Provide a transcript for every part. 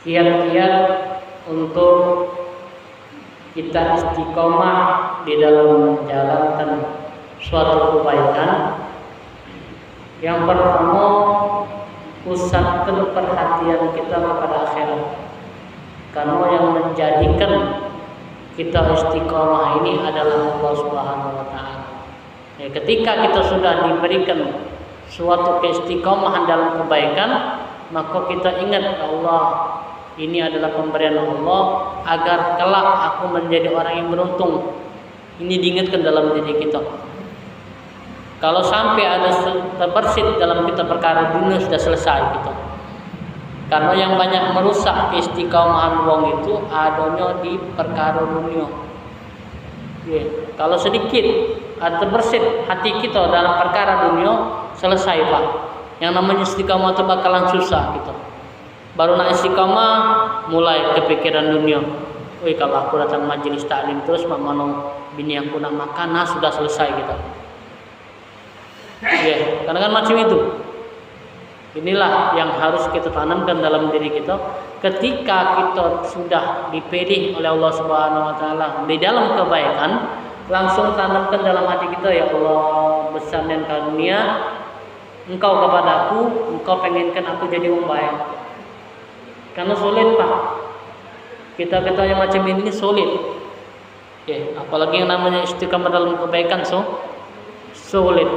kiat-kiat untuk kita istiqomah di dalam menjalankan suatu kebaikan. Yang pertama, pusatkan perhatian kita kepada akhirat. Karena yang menjadikan kita istiqomah ini adalah Allah Subhanahu wa taala. Ya, ketika kita sudah diberikan suatu keistiqomahan dalam kebaikan, maka kita ingat Allah ini adalah pemberian Allah agar kelak aku menjadi orang yang beruntung. Ini diingatkan dalam diri kita. Kalau sampai ada terbersit dalam kita perkara dunia, sudah selesai kita. Karena yang banyak merusak istiqomahan wong itu adanya di perkara dunia. Ya, kalau sedikit ada terbersit hati kita dalam perkara dunia, selesai Pak. Yang namanya istiqomah itu bakalan susah kita. Baru nak istiqomah mulai kepikiran dunia. Wih, kalau aku datang majelis taklim terus mana bini aku nak makan, nah sudah selesai kita. Ya, karena kan macam itu. Inilah yang harus kita tanamkan dalam diri kita. Ketika kita sudah dipilih oleh Allah Subhanahu wa taala di dalam kebaikan, langsung tanamkan dalam hati kita, ya Allah, besar dan karunia Engkau kepadaku, Engkau pengenkan aku jadi orang baik. Karena sulit Pak. Kita yang macam ini sulit. Ya, apalagi yang namanya istiqamah dalam kebaikan sulit.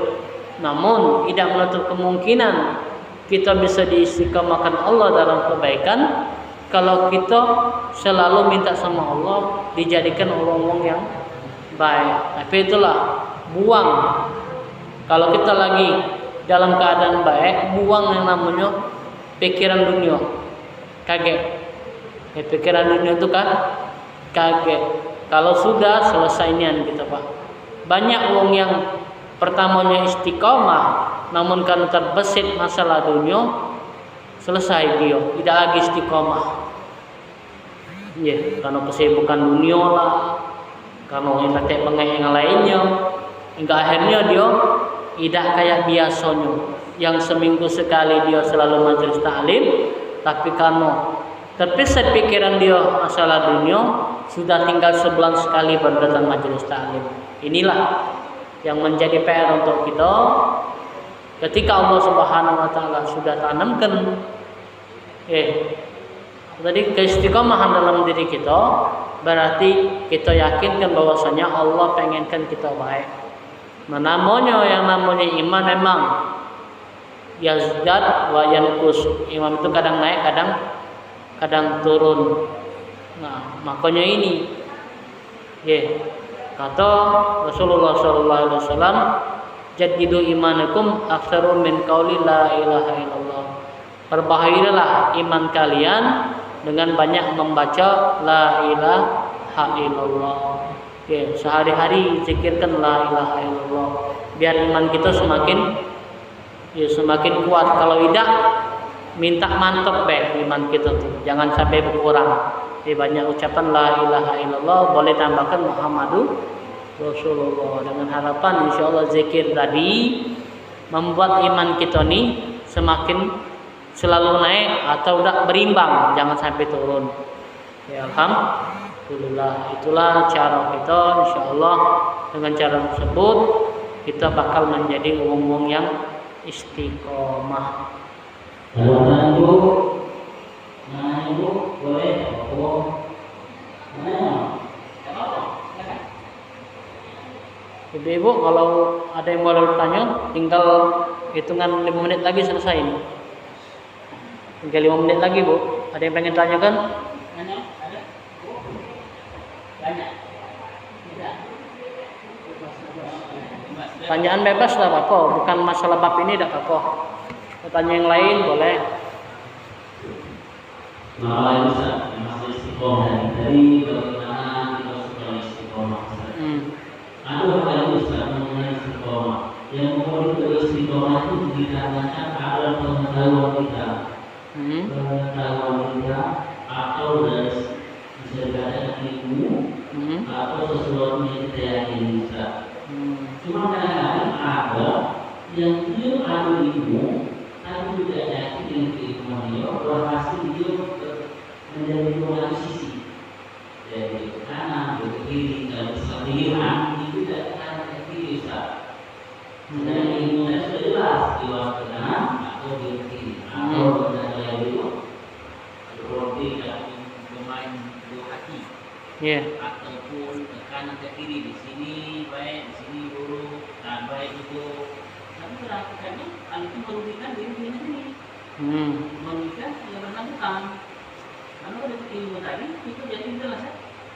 Namun tidak menutup kemungkinan kita bisa diistiqamahkan Allah dalam kebaikan kalau kita selalu minta sama Allah dijadikan orang-orang yang baik. Tapi itulah buang. Kalau kita lagi dalam keadaan baik, buang yang namanya pikiran dunia. Kaget. Ya, pikiran dunia itu kan kaget. Kalau sudah selesai nian kita Pak. Banyak orang yang pertamanya istiqomah, namun karena terbesit masalah dunia, selesai dia, tidak lagi istiqomah. Ya, karena kesibukan dunia lah, karena intek yang lainnya, hingga akhirnya dia tidak kayak biasanya, yang seminggu sekali dia selalu majelis taklim, tapi karena terbesit pikiran dia masalah dunia, sudah tinggal sebulan sekali baru datang majelis taklim. Inilah yang menjadi PR untuk kita. Ketika Allah Subhanahu wa taala sudah tanamkan tadi keistiqomahan dalam diri kita, berarti kita yakinkan bahwasanya Allah pengenkan kita baik. Namanya yang namanya iman memang yazdad wa yanqus. Iman itu kadang naik, kadang turun. Nah, makanya ini kata Rasulullah SAW, jaddidu imanakum aktsaru min qauli la ilaha illallah. Perbaharilah iman kalian dengan banyak membaca la ilaha illallah. Sehari-hari zikirkan la ilaha illallah biar iman kita semakin kuat. Kalau tidak, minta mantap iman kita tuh, jangan sampai berkurang. Banyak ucapan la ilaha illallah, boleh tambahkan Muhammadur Rasulullah, dengan harapan insyaallah zikir tadi membuat iman kita nih semakin selalu naik atau tidak berimbang, jangan sampai turun. Ya, alhamdulillah, itulah cara kita. Insyaallah dengan cara tersebut kita bakal menjadi orang-orang yang istiqomah. Ibu boleh Ibu-ibu kalau ada yang boleh bertanya, tinggal hitungan 5 menit lagi selesai ini. Tinggal 5 menit lagi Bu. Ada yang pengen tanyakan? Tanyaan bebas lah apa, bukan masalah bab ini tidak apa. Tanya yang lain boleh. Nah, bisa masih istiqomah dari bagaimana kita sudah istiqomah. Ada hal mengenai istiqomah yang membuat istiqomah itu dikarenakan ada pengetahuan kita, atau dari bisa dikatakan ilmu atau sesuatu yang kita yakini bisa. Cuma kadang-kadang ada yang dia ada ilmu tapi tidak yakin dengan keilmuan dia, berhasil dia ataupun ke kanan ke kiri, di sini baik, di sini buruk, dan baik itu. Tapi perhatikannya hal itu merugikan diri sendiri, merugikan yang bersangkutan. Karena pada ilmu tadi itu jadi jelas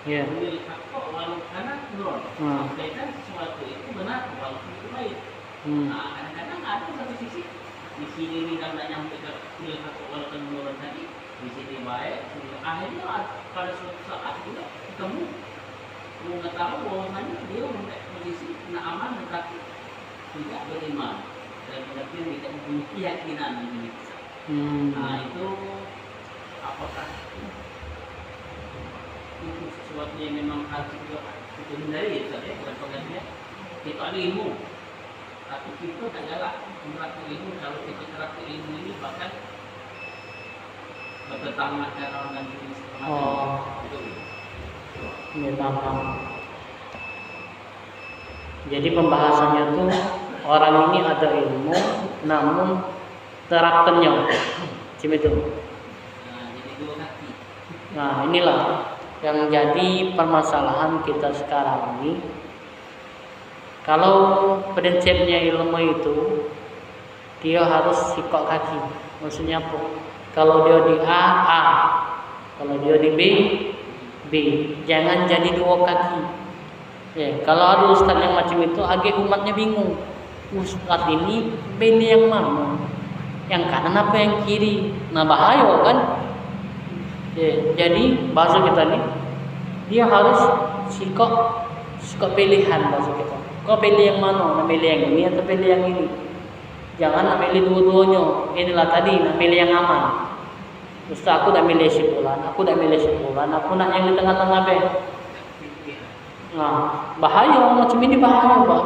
ya. Memilih hak kok walau karena menurut sampaikan sesuatu itu benar walaupun itu baik. Nah, kadang-kadang ada satu sisi di sini ini karena nyampe ke pilih hak kok walau menurut tadi, di sini baik, akhirnya pada suatu saat juga ketemu mengetahui bahwasanya dia mempunyai posisi kena aman tetapi tidak beriman dan berarti tidak mempunyai keyakinan ini. Nah itu apakah itu sesuatu yang memang harus kita hindari ya, bukan penggantinya kita ada ilmu tapi kita tak galak menerapkan ilmu. Kalau kita terapkan ilmu ini bahkan bertentangan dengan orang diri sendiri. Ya, paham. Jadi pembahasannya tuh orang ini ada ilmu namun terapkannya macam itu. Jadi dua kaki. Nah inilah yang jadi permasalahan kita sekarang ini. Kalau prinsipnya ilmu itu dia harus sikok kaki. Maksudnya apa? Kalau dia di A, kalau dia di B, jangan jadi dua kaki. Ya, kalau ada ustaz yang macam itu, agak umatnya bingung. Ustaz ini pilih yang mana? Yang kanan apa yang kiri? Nah bahaya kan? Ya, jadi bahasa kita nih, dia harus sikok pilihan bahasa kita. Kau pilih yang mana? Nak pilih yang ini atau pilih yang ini? Jangan nak pilih dua-duanya. Inilah tadi nak pilih yang aman. Ustaz aku tak milih simpulan, aku nak yang di tengah-tengah be. Nah, bahaya macam ini bahaya, Pak.